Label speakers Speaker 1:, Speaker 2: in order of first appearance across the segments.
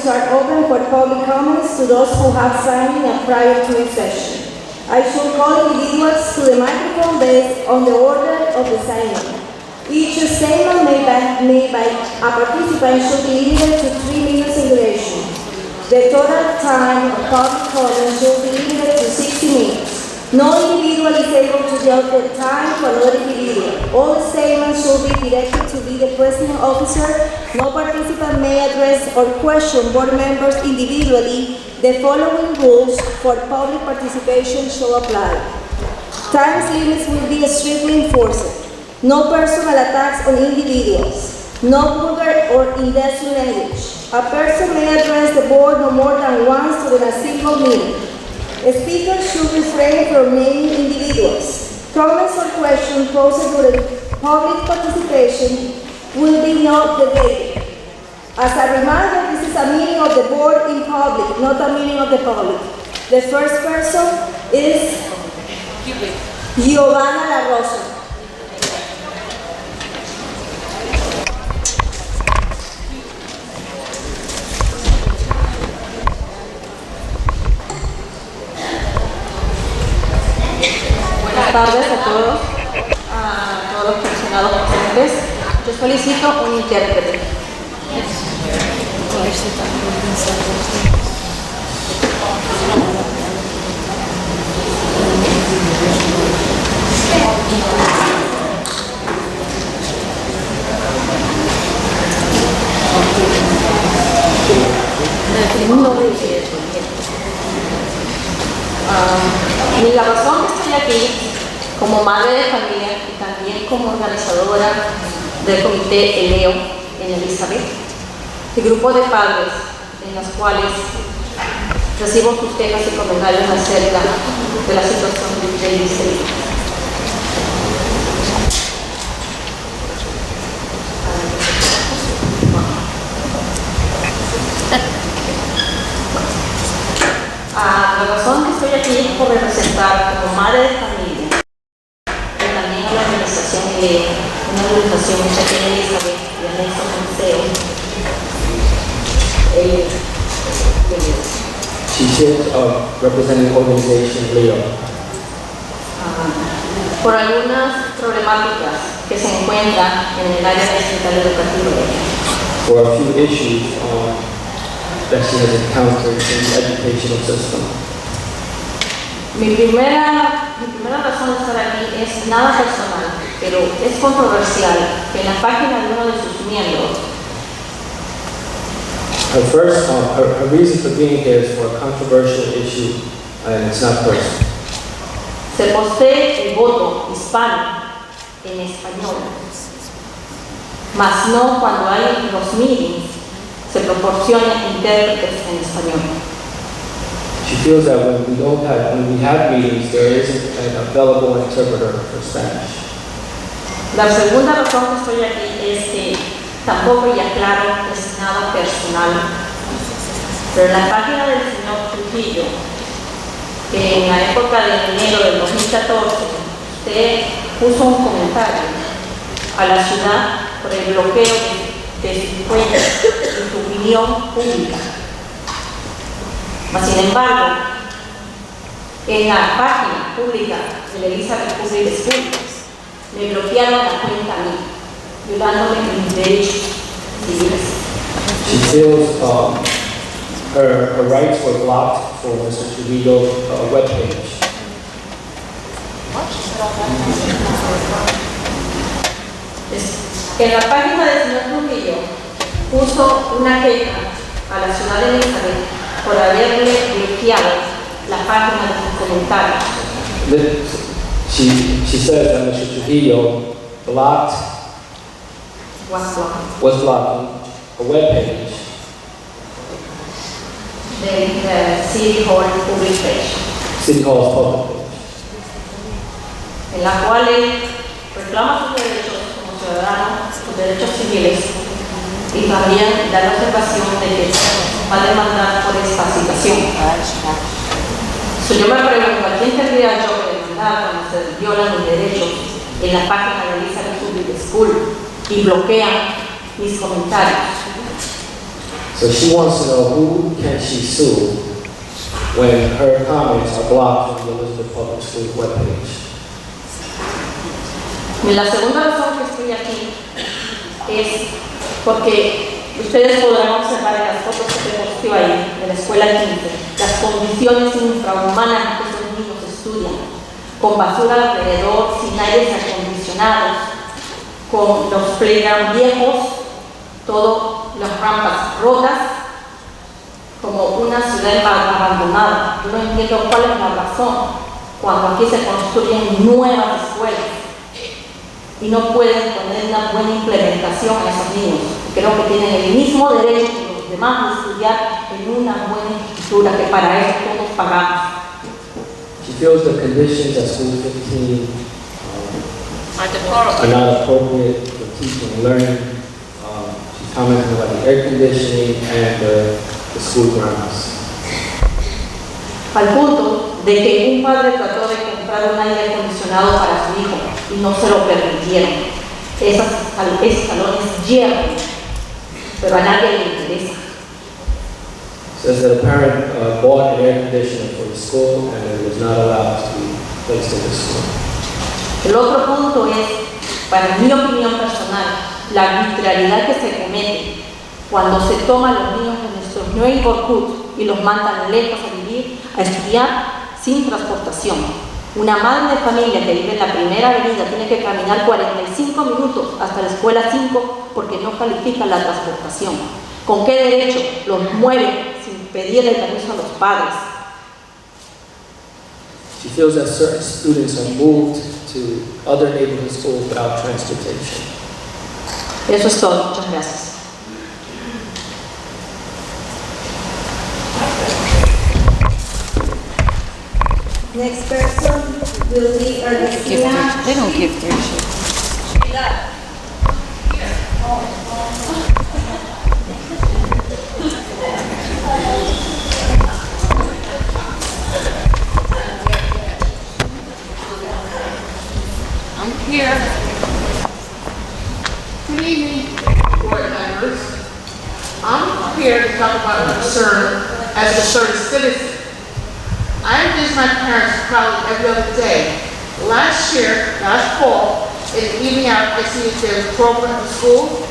Speaker 1: members are open for public comments to those who have signed in prior to this session. I shall call individuals to the microphone based on the order of the signing. Each statement made by a participant should be limited to 3 minutes in duration. The total time of public comment should be limited to 60 minutes. No individual is able to judge the time for another individual. All statements should be directed to the presiding officer. No participant may address or question board members individually. The following rules for public participation shall apply. Time limits will be strictly enforced. No personal attacks on individuals. No vulgar or indecent language. A person may address the board no more than once during a single meeting. Speakers should refrain from naming individuals. Comments or questions posed during public participation will be not debated. As a reminder, this is a meeting of the board in public, not a meeting of the public. The first person is Giovanna La Rosa.
Speaker 2: Buenas tardes a todos los pensionados presentes. Yo solicito un intérprete. Y la razón que estoy aquí, como madre de familia y también como organizadora del comité Eleo en Elizabeth, el grupo de padres en los cuales recibo sus quejas y comentarios acerca de la situación de Elizabeth. La razón que estoy aquí es por representar como madre de familia y también a la organización Eleo, una organización hecha aquí en Elizabeth y en este museo.
Speaker 3: She's here representing organization Leo.
Speaker 2: Por algunas problemáticas que se encuentran en el área distrital educativa.
Speaker 3: For a few issues that she has encountered in the educational system.
Speaker 2: Mi primera razón de estar aquí es nada personal, pero es controversial que en la página de uno de sus miembros
Speaker 3: Her reason for being here is for a controversial issue, and it's not personal.
Speaker 2: se postee el voto hispano en español, mas no cuando hay los meetings se proporcionan intérpretes en español.
Speaker 3: She feels that when we have meetings, there isn't an available interpreter for Spanish.
Speaker 2: La segunda razón que estoy aquí es que tampoco, y aclaro, es nada personal, pero en la página del señor Trujillo, en la época de enero del 2014, usted puso un comentario a la ciudad por el bloqueo de su cuenta y su opinión pública. Mas, sin embargo, en la página pública de la Elizabeth Public Schools, me bloquearon la cuenta a mí, violándome mis derechos civiles.
Speaker 3: She feels her rights were blocked for Mr. Trujillo's webpage.
Speaker 2: En la página del señor Trujillo puso una queja a la ciudad de Elizabeth por haberle bloqueado la página de sus comentarios.
Speaker 3: She says that Mr. Trujillo was blocking a webpage
Speaker 2: The City Hall Public Page,
Speaker 3: City Hall's public page,
Speaker 2: en la cual él reclama sus derechos como ciudadano, sus derechos civiles, y también da la observación de que va a demandar por esta situación. Yo me pregunto, ¿a quién tendría yo que demandar cuando se violan mis derechos en la página de Elizabeth Public School y bloquean mis comentarios?
Speaker 3: So she wants to know who can she sue when her comments are blocked from the Elizabeth Public Schools webpage.
Speaker 2: La segunda razón que estoy aquí es porque ustedes podrán observar en las fotos que se posteó ahí de la escuela 15 las condiciones infrahumanas que estos niños estudian, con basura alrededor, sin aires acondicionados, con los playground viejos, todas las rampas rotas, como una ciudad abandonada. Yo no entiendo cuál es la razón cuando aquí se construyen nuevas escuelas y no pueden poner una buena implementación a esos niños. Creo que tienen el mismo derecho que los demás de estudiar en una buena estructura, que para eso todos pagamos.
Speaker 3: She feels the conditions at school 15 are not appropriate for teaching and learning. She's commenting about the air conditioning and the school grounds.
Speaker 2: Al punto de que un padre trató de comprar un aire acondicionado para su hijo y no se lo permitieron. Esos salones hierven, pero a nadie le interesa.
Speaker 3: Says that a parent bought an air conditioner for the school and it was not allowed to be placed in the school.
Speaker 2: El otro punto es, para mi opinión personal, la arbitrariedad que se comete cuando se toman los niños de nuestros neighborhoods y los mandan lejos a vivir, a estudiar sin transportación. Una madre de familia que vive en la primera avenida tiene que caminar 45 minutos hasta la escuela 5 porque no califica la transportación. ¿Con qué derecho los mueven sin pedirle permiso a los padres?
Speaker 3: She feels that certain students are moved to other neighborhood schools without transportation.
Speaker 2: Eso es todo. Muchas gracias.
Speaker 1: Next person will be Ernestina.
Speaker 4: They don't give their shit. I'm here. Good evening, board members. I'm here to talk about a concern as a concerned citizen. I visit my parents probably every other day. Last fall, in the evening hour, I see if there's a program in school.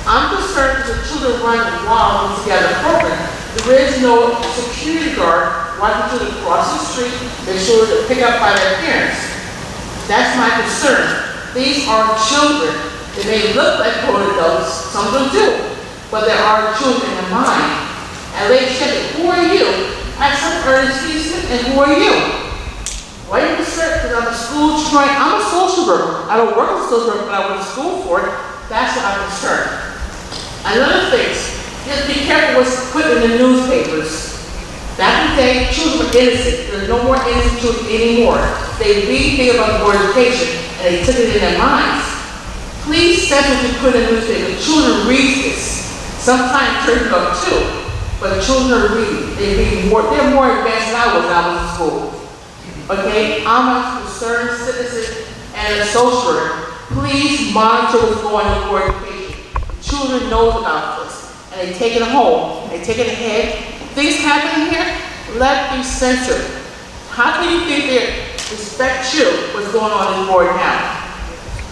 Speaker 4: I'm concerned that the children run wild together program. There is no security guard watching children cross the street, make sure they're picked up by their parents. That's my concern. These are children. They may look like grown adults, some of them do, but there are children in their mind. And ladies said, who are you? I said, Ernestine, and who are you? Why are you concerned? Because I'm a school trained, I'm a social worker. I don't work as a social worker, but I went to school for it. That's what I'm concerned. Another thing, just be careful what's put in the newspapers. Back in the day, children were innocent. There's no more innocent children anymore. They read things about the board of education, and they took it in their minds. Please censor what you put in the newspaper. Children read this. Sometimes turns up too. But children read. They read more. They're more advanced than I was when I was in school. Okay? I'm a concerned citizen and a social worker. Please monitor what's going on in board of education. Children know about this. And they take it home. They take it ahead. Things happen here, let it be censored. How can you think they respect you, what's going on in the board now?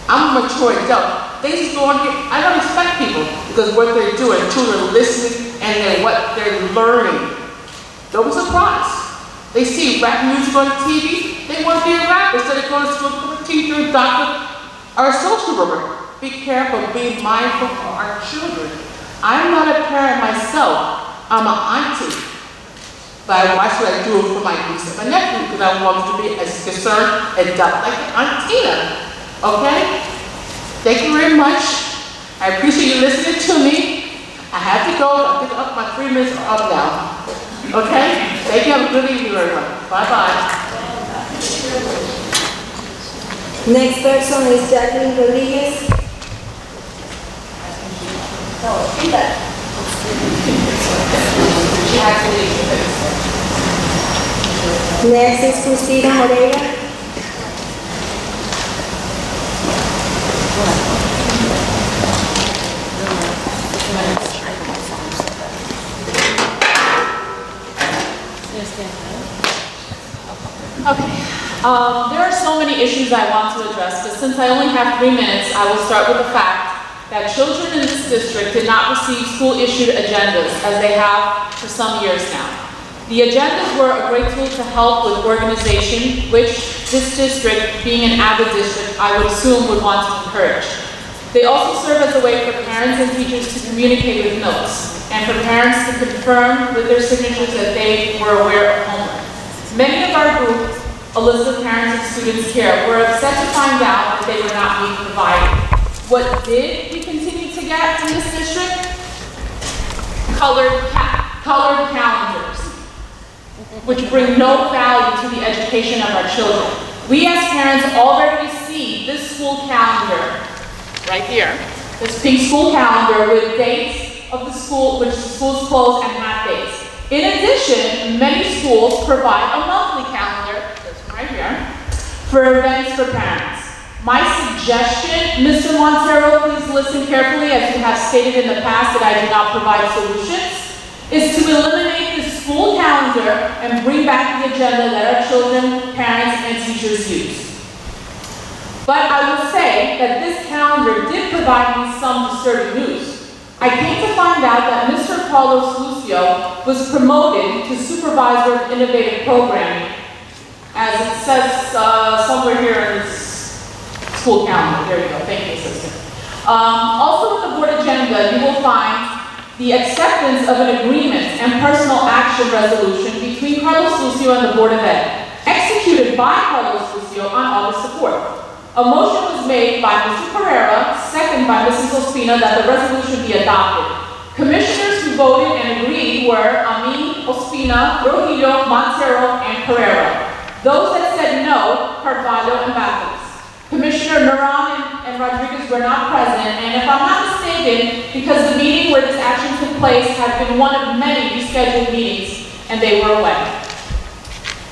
Speaker 4: I'm a mature adult. Things go on here. I don't respect people because what they're doing, children are listening and then what they're learning. Don't be surprised. They see rap music on TV, they want to be a rapper instead of going to school to become a teacher, a doctor, or a social worker. Be careful, be mindful of our children. I'm not a parent myself. I'm an auntie, but why should I do it for my niece and my nephew? Because I want them to be as concerned adult like Auntina. Okay? Thank you very much. I appreciate you listening to me. I have to go. I think my 3 minutes are up now. Okay? Thank you. Have a good evening, everyone. Bye-bye.
Speaker 1: Next person is Jacqueline Rodriguez. Next is Cristina Moreira.
Speaker 5: Okay. There are so many issues I want to address, but since I only have 3 minutes, I will start with the fact that children in this district did not receive school-issued agendas as they have for some years now. The agendas were a great tool to help with organization, which this district, being an avid district, I would assume would want to encourage. They also serve as a way for parents and teachers to communicate with notes, and for parents to confirm with their signatures that they were aware of homework. Many of our group, Elizabeth Parents and Students Care, were upset to find out that they were not being provided. What did we continue to get in this district? Colored calendars, which bring no value to the education of our children. We as parents already receive this school calendar right here, this pink school calendar with dates of the school, which the schools close and half days. In addition, many schools provide a monthly calendar, this one right here, for events for parents. My suggestion, Mr. Montero, please listen carefully, as you have stated in the past that I do not provide solutions, is to eliminate the school calendar and bring back the agenda that our children, parents, and teachers use. But I will say that this calendar did provide me some disturbing news. I came to find out that Mr. Carlos Lucio was promoted to Supervisor of Innovative Programming, as it says somewhere here in this school calendar. There you go. Thank you, Assistant. Also in the board agenda, you will find the acceptance of an agreement and personal action resolution between Carlos Lucio and the Board of Ed, executed by Carlos Lucio on August the 4th. A motion was made by Mr. Pereira, second by Mrs. Ospina, that the resolution be adopted. Commissioners who voted and agreed were Amin, Ospina, Rojillo, Montero, and Pereira. Those that said no, Carvalho and Bathos. Commissioner Naran and Rodriguez were not present, and if I'm not mistaken, because the meeting where this action took place had been one of many rescheduled meetings, and they were away.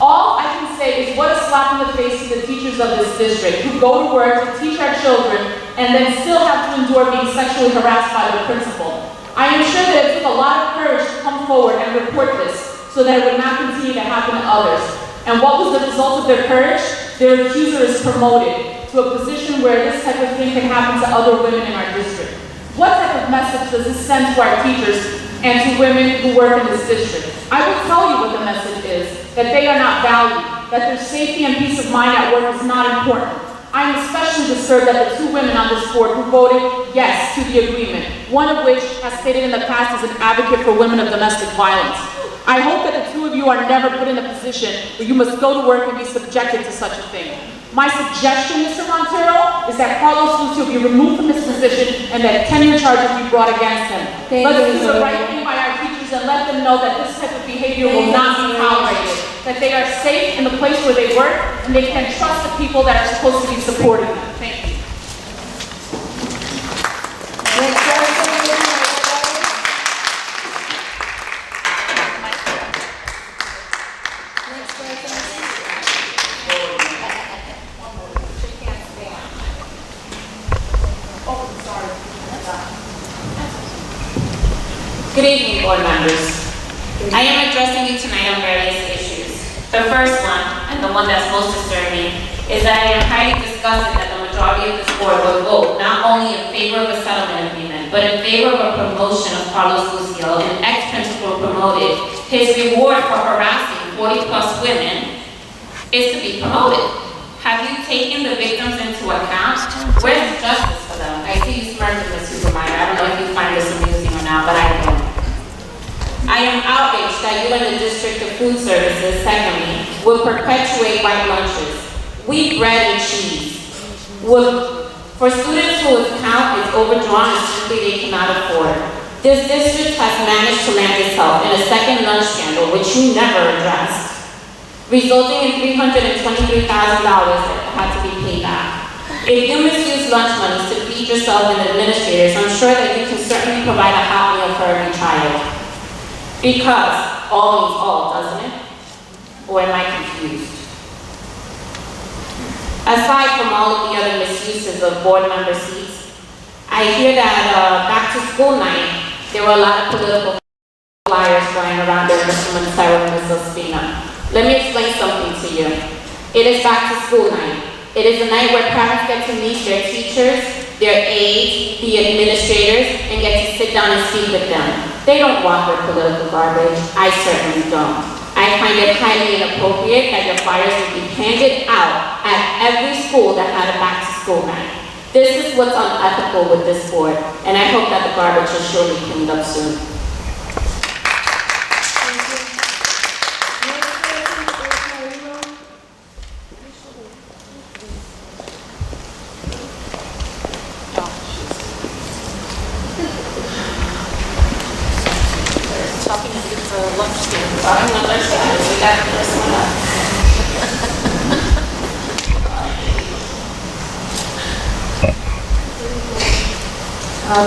Speaker 5: All I can say is what a slap in the face to the teachers of this district who go to work to teach our children and then still have to endure being sexually harassed by their principal. I am sure that it took a lot of courage to come forward and report this so that it would not continue to happen to others. And what was the result of their courage? Their accuser is promoted to a position where this type of thing can happen to other women in our district. What type of message does this send to our teachers and to women who work in this district? I will tell you what the message is, that they are not valued, that their safety and peace of mind at work is not important. I am especially disturbed that the 2 women on this board who voted yes to the agreement, one of which has stated in the past is an advocate for women of domestic violence. I hope that the 2 of you are never put in a position where you must go to work and be subjected to such a thing. My suggestion, Mr. Montero, is that Carlos Lucio be removed from his position and that tenure charges be brought against him. Let's do the right thing by our teachers and let them know that this type of behavior will not be tolerated, that they are safe in the place where they work and they can trust the people that are supposed to be supporting them. Thank you.
Speaker 6: Good evening, board members. I am addressing you tonight on various issues. The first one, and the one that's most disturbing, is that I am highly disgusted that the majority of this board will vote not only in favor of a settlement agreement, but in favor of a promotion of Carlos Lucio, an ex-principal promoted. His reward for harassing 40+ women is to be promoted. Have you taken the victims into account? Where's the justice for them? I see you smirking, Ms. Supervisor. I don't know if you find this amusing or not, but I don't. I am outraged that you and the District of Food Services, secondly, will perpetuate white lunches, wheat bread and cheese. For students whose account is overdrawn and simply they cannot afford. This district has managed to land itself in a second lunch scandal, which you never addressed, resulting in $323,000 that had to be paid back. If you misuse lunch money to feed yourself and administrators, I'm sure that you can certainly provide a hot meal for every child. Because all means all, doesn't it? Or am I confused? Aside from all of the other misuses of board member seats, I hear that back to school night, there were a lot of political flyers flying around there, Mr. Montero and Ms. Ospina. Let me explain something to you. It is back to school night. It is a night where parents get to meet their teachers, their aides, the administrators, and get to sit down and speak with them. They don't want their political garbage. I certainly don't. I find it highly inappropriate that your flyers would be handed out at every school that had a back to school night. This is what's unethical with this board, and I hope that the garbage is surely cleaned up soon.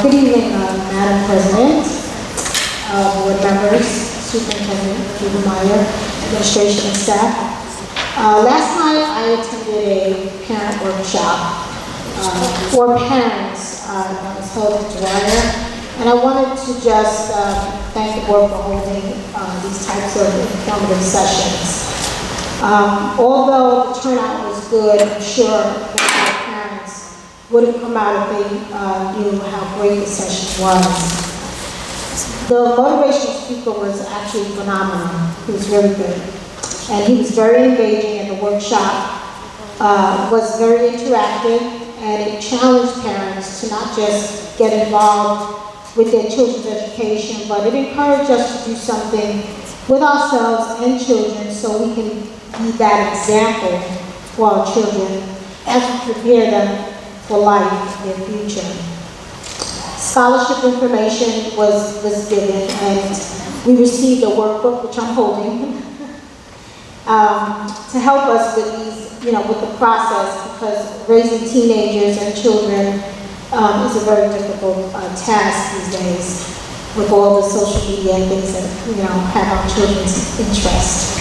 Speaker 7: Good evening, Madam President, board members, Superintendent Meyer, administration and staff. Last night I attended a parent workshop for parents that was held in Dwyer, and I wanted to just thank the board for holding these types of informative sessions. Although the turnout was good, I'm sure that our parents would have come out if they knew how great the session was. The motivational speaker was actually phenomenal. He was really good. And he was very engaging, and the workshop was very interactive, and it challenged parents to not just get involved with their children's education, but it encouraged us to do something with ourselves and children so we can be that example for our children as we prepare them for life in their future. Scholarship information was given, and we received a workbook, which I'm holding, to help us with these, with the process, because raising teenagers and children is a very difficult task these days with all the social media and things that, have our children's interest.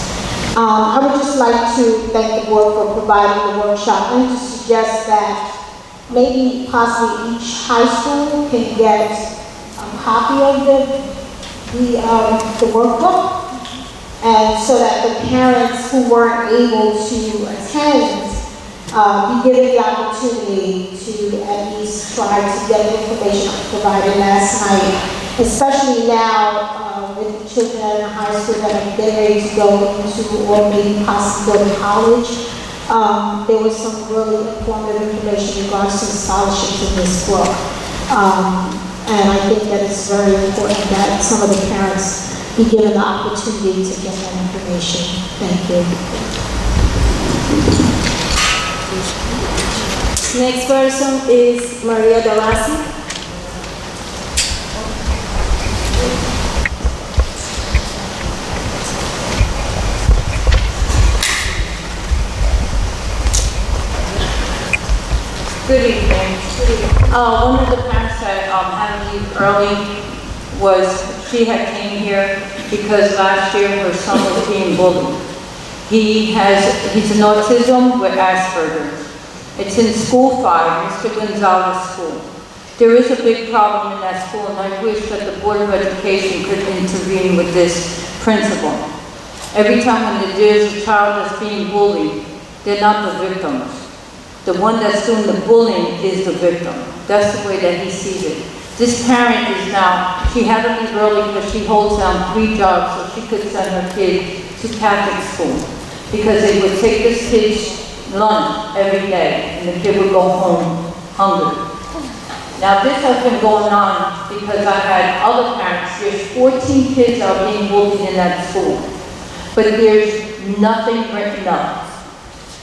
Speaker 7: I would just like to thank the board for providing the workshop and to suggest that maybe possibly each high school can get a copy of the workbook, and so that the parents who weren't able to attend be given the opportunity to at least try to get the information provided last night, especially now with the children in high school that are getting ready to go into or maybe possibly go to college. There was some really informative information in regards to the scholarships in this book. And I think that it's very important that some of the parents be given the opportunity to get that information. Thank you.
Speaker 1: Next person is Maria Darasi.
Speaker 8: Good evening. One of the parents that had to leave early she had came here because last year her son was being bullied. He's an autism with Asperger's. It's in school 5, Mr. Gonzalez School. There is a big problem in that school, and I wish that the Board of Education could intervene with this principal. Every time when there's a child that's being bullied, they're not the victims. The one that's doing the bullying is the victim. That's the way that he sees it. This parent is now, she had to leave early because she holds down 3 jobs so she could send her kid to Catholic school. Because they would take this kid's lunch every day and the kid would go home hungry. Now this has been going on because I had other parents. There's 14 kids that are being bullied in that school. But there's nothing written up.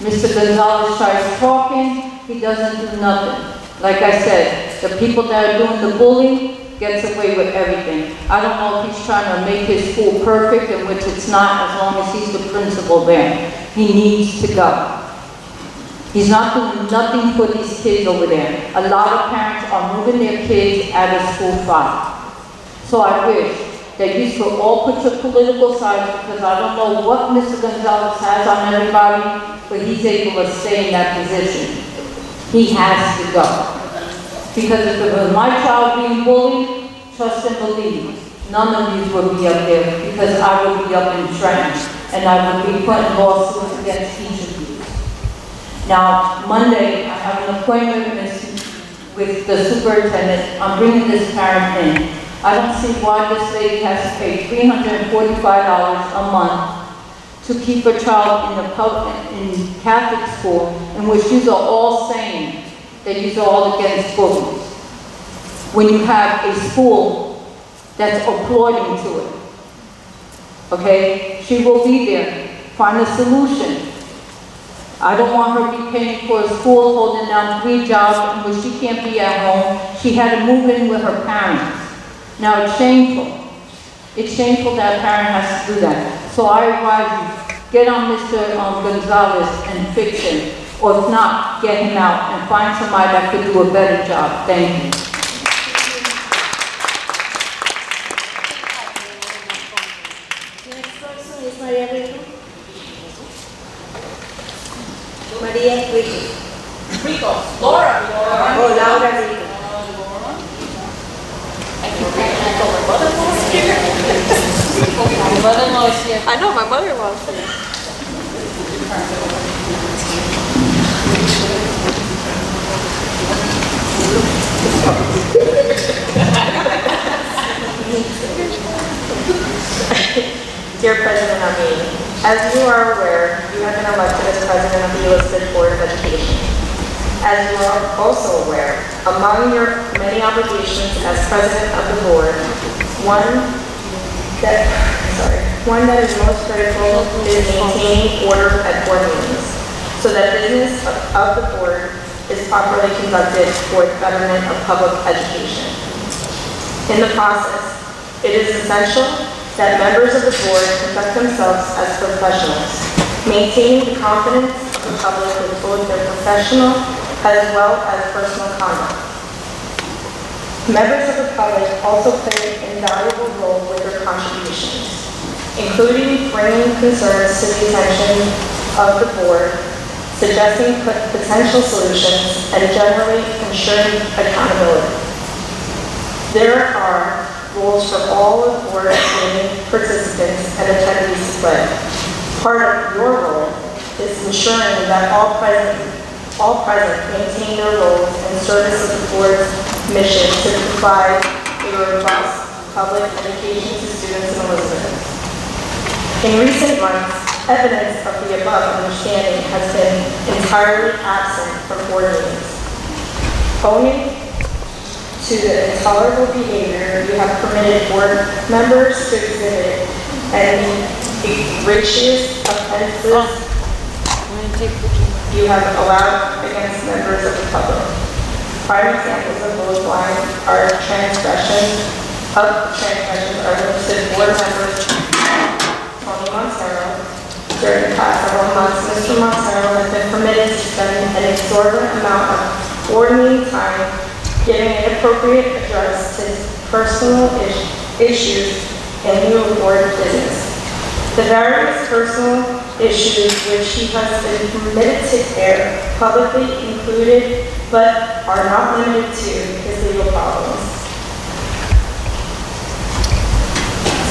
Speaker 8: Mr. Gonzalez tries talking, he doesn't do nothing. Like I said, the people that are doing the bullying gets away with everything. I don't know if he's trying to make his school perfect, in which it's not, as long as he's the principal there. He needs to go. He's not doing nothing for these kids over there. A lot of parents are moving their kids out of school 5. So I wish that you should all put your political sides, because I don't know what Mr. Gonzalez has on everybody, but he's able to stay in that position. He has to go. Because if it was my child being bullied, trust and believe, none of these would be up there, because I would be up in Trenton, and I would be putting lawsuits against each of you. Now, Monday, I have an appointment with the superintendent. I'm bringing this parent in. I don't see why this lady has to pay $345 a month to keep her child in Catholic school, in which you are all saying that you are all against bullies. When you have a school that's applauding to it. Okay? She will be there. Find a solution. I don't want her to be paying for a school, holding down 3 jobs in which she can't be at home. She had to move in with her parents. Now, it's shameful. It's shameful that a parent has to do that. So I advise you, get on Mr. Gonzalez and fix him. Or if not, get him out and find somebody that could do a better job. Thank you.
Speaker 1: Next person is Maria Rico. Maria Rico.
Speaker 5: Rico. Laura.
Speaker 1: Oh, Laura Rico.
Speaker 2: I know, my mother-in-law is here. Dear President Amin, as you are aware, you have been elected as President of the U.S. Board of Education. As you are also aware, among your many obligations as President of the Board, one that is most critical is maintaining order at board meetings, so that business of the board is properly conducted for the betterment of public education. In the process, it is essential that members of the board conduct themselves as professionals, maintaining the confidence of the public with both their professional as well as personal conduct. Members of the public also play an invaluable role with their contributions, including bringing concerns to the attention of the board, suggesting potential solutions, and generally ensuring accountability. There are roles for all of the board meeting participants and attendees to play. Part of your role is ensuring that all present maintain their roles in service of the board's mission to provide a robust public education to students in Elizabeth. In recent months, evidence of the above understanding has been entirely absent from board meetings. Owing to the intolerable behavior you have permitted board members to exhibit and the egregious offenses you have allowed against members of the public. Prime examples of those lines are transgressions are listed board members Tony Montero. During the past several months, Mr. Montero has been permitted to spend an exorbitant amount of board meeting time giving inappropriate address to personal issues in lieu of board business. The various personal issues which he has been permitted to air publicly included, but are not limited to, his legal problems.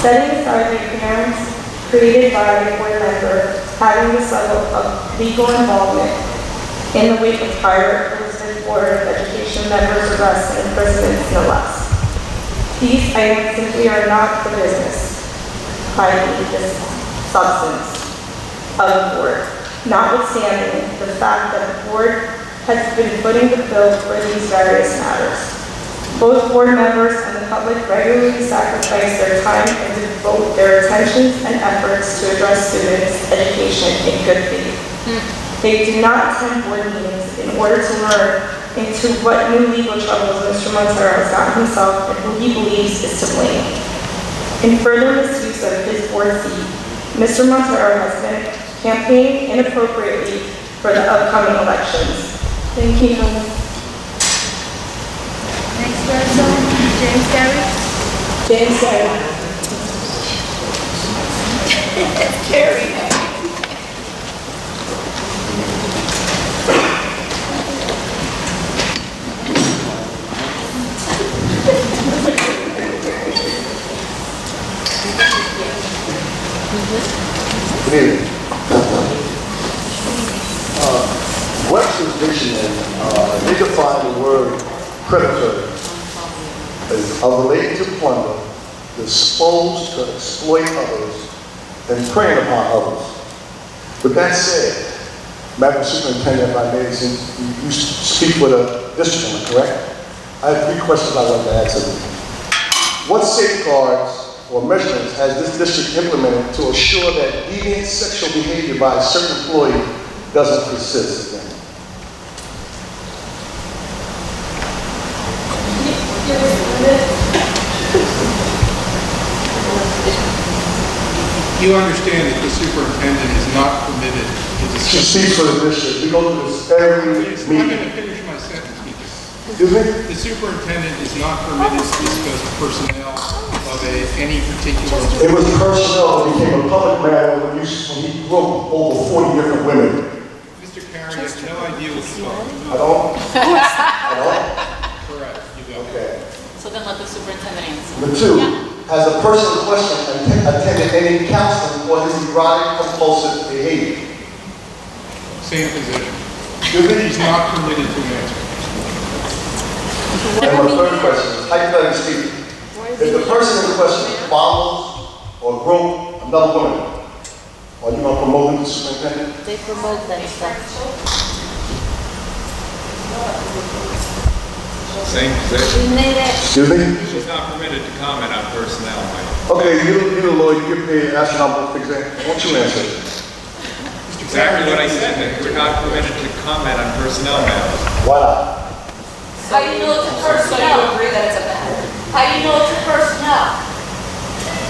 Speaker 2: Setting aside the appearance created by a board member having this level of legal involvement in the wake of prior Elizabeth Board of Education members' arrests and imprisonments, no less. These items simply are not the business, i.e. the substance of the board, notwithstanding the fact that the board has been footing the bill for these various matters. Both board members and the public regularly sacrifice their time and devote their attentions and efforts to address students' education in good faith. They do not attend board meetings in order to learn into what new legal troubles Mr. Montero has gotten himself and who he believes is to blame. In further misuse of his board seat, Mr. Montero has been campaigning inappropriately for the upcoming elections. Thank you.
Speaker 1: Next person, James Gary. James Gary.
Speaker 2: Carrie.
Speaker 9: Good evening. define the word predatory as related to plunder, disposed to exploit others, and preying upon others. With that said, Madam Superintendent, if I may, since you speak for the district, am I correct? I have 3 questions I'd like to ask of you. What safeguards or measurements has this district implemented to assure that deviant sexual behavior by a certain employee doesn't persist again?
Speaker 10: You understand that the superintendent is not permitted to
Speaker 9: She
Speaker 10: discuss.
Speaker 9: speaks for the district. We go through this every
Speaker 10: I'm going
Speaker 9: meeting.
Speaker 10: to finish my sentence, because
Speaker 9: Excuse me?
Speaker 10: the superintendent is not permitted to discuss personnel of any particular.
Speaker 9: It was personnel that became a public matter when he broke over 40 different women.
Speaker 10: Mr. Carey has no idea what he's talking
Speaker 9: I
Speaker 10: about.
Speaker 9: don't? I don't?
Speaker 10: Correct, you go.
Speaker 9: Okay.
Speaker 5: So then let the superintendent answer.
Speaker 9: Number 2, has the person in question attended any counseling for his erotic compulsive behavior?
Speaker 10: Same position.
Speaker 9: Excuse me?
Speaker 10: He's not permitted to answer.
Speaker 9: And my 3rd question is, hypothetically speaking, if the person in question follows or broke another woman, are you going to promote him to superintendent?
Speaker 8: They promote that stuff.
Speaker 11: Same position.
Speaker 9: Excuse me?
Speaker 11: She's not permitted to comment on personnel, Mike.
Speaker 9: Okay, you're the lawyer, you get paid astronomical figures. Why don't you answer it?
Speaker 11: Exactly what I said, that we're not permitted to comment on personnel matters.
Speaker 9: Why not?
Speaker 12: How do you know it's a personnel?
Speaker 2: So you agree that it's a matter?
Speaker 12: How do you know it's a personnel?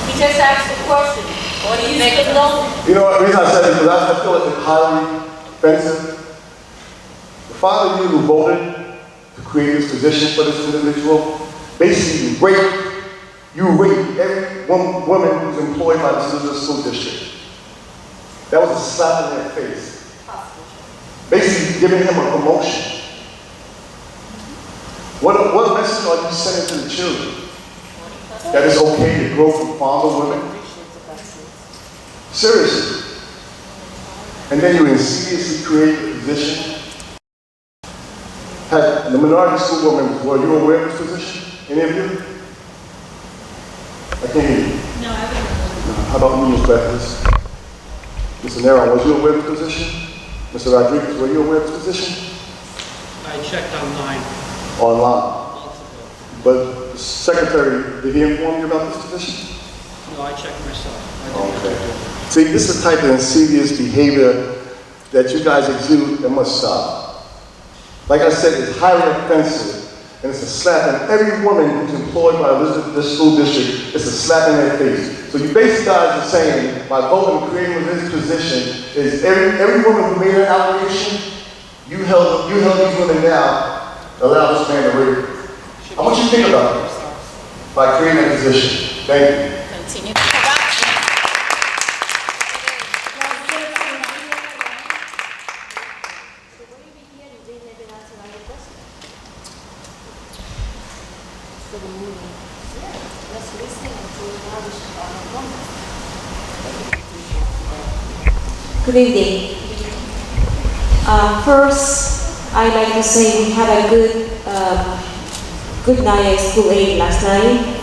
Speaker 12: He just asked the question.
Speaker 2: What do you
Speaker 12: You
Speaker 2: think?
Speaker 12: should know.
Speaker 9: You know what, the reason I said it, because I feel like it's highly offensive. The 5 of you who voted to create this position for this individual, basically you raped every woman who's employed by the school district. That was a slap in their face. Basically giving him a promotion. What message are you sending to the children? That it's okay to grow from farmer women? Seriously. And then you insidiously create a position. Had the minority school board members, were you aware of this position? Any of you? I can't hear you.
Speaker 2: No, I haven't.
Speaker 9: How about you, Ms. Bethis? Mr. Nero, was you aware of the position? Mr. Rodriguez, were you aware of the position?
Speaker 13: I checked online.
Speaker 9: Online. But the secretary, did he inform you about this position?
Speaker 13: No, I checked myself.
Speaker 9: Okay. See, this is the type of insidious behavior that you guys exude that must stop. Like I said, it's highly offensive, and it's a slap. And every woman who's employed by this school district, it's a slap in their face. So you basically guys are saying, by voting and creating this position, is every woman who made an allegation, you held these women down, allow this man to rape her. How much you think about this by creating that position? Thank you.
Speaker 5: Continue.
Speaker 1: Good evening. First, I'd like to say we had a good night at School 8 last night.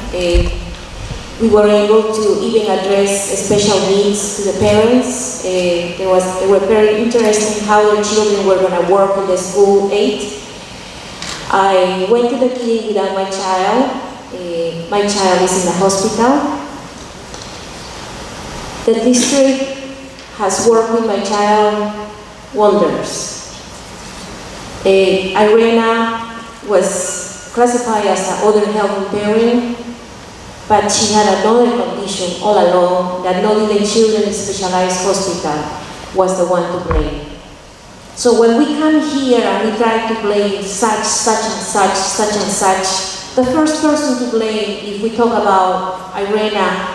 Speaker 1: We were able to even address special needs to the parents. They were very interested in how their children were going to work in the School 8. I went to the meeting without my child. My child is in the hospital. The district has worked with my child wonders. Irena was classified as an other health parent, but she had another condition all along that not even Children's Specialized Hospital was the one to blame. So when we come here and we try to blame such and such, the first person to blame, if we talk about Irena,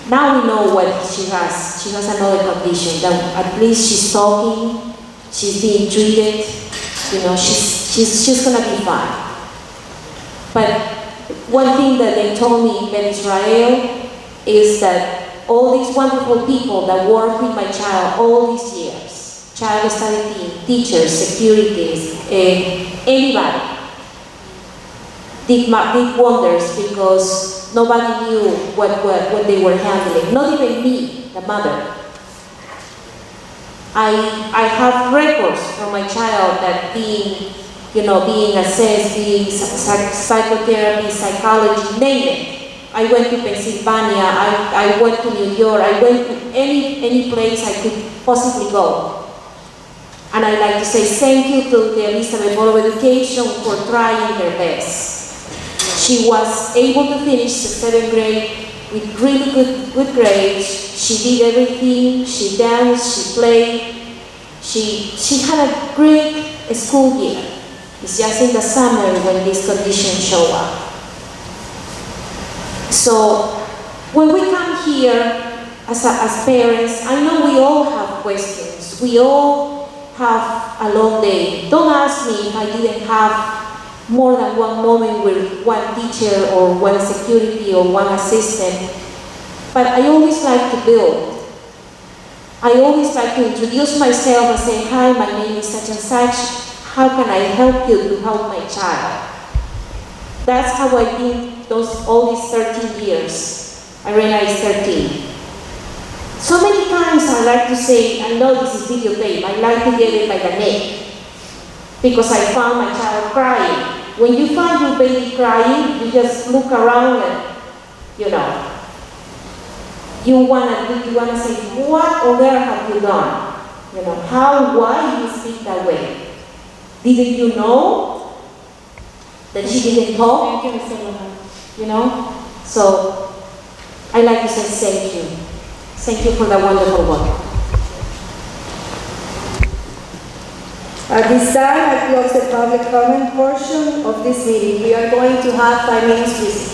Speaker 1: now we know what she has. She has another condition that at least she's talking, she's being treated, she's gonna be fine. But one thing that they told me in Israel is that all these wonderful people that work with my child all these years,
Speaker 7: child study team, teachers, securities, anybody did wonders because nobody knew what they were handling, not even me, the mother. I have records from my child that being assessed, being psychotherapy, psychology, name it. I went to Pennsylvania, I went to New York, I went to any place I could possibly go. And I like to say thank you to the Elizabeth Board of Education for trying their best. She was able to finish the 7th grade with really good grades. She did everything, she danced, she played. She had a great school year. It's just in the summer when these conditions show up. So when we come here as parents, I know we all have questions. We all have a long day. Don't ask me if I didn't have more than one moment with one teacher or one security or one assistant. But I always like to build. I always like to introduce myself and say, hi, my name is such and such. How can I help you to help my child? That's how I've been all these 13 years. I realized 13. So many times I like to say, I know this is videotape, I like to get it by the neck. Because I found my child crying. When you find your baby crying, you just look around and, you wanna say, what on earth have you done? Why you speak that way? Didn't you know that she didn't talk? So I like to say thank you. Thank you for the wonderful work.
Speaker 1: At this time, I close the public comment portion of this meeting. We are going to have 5 minutes recess.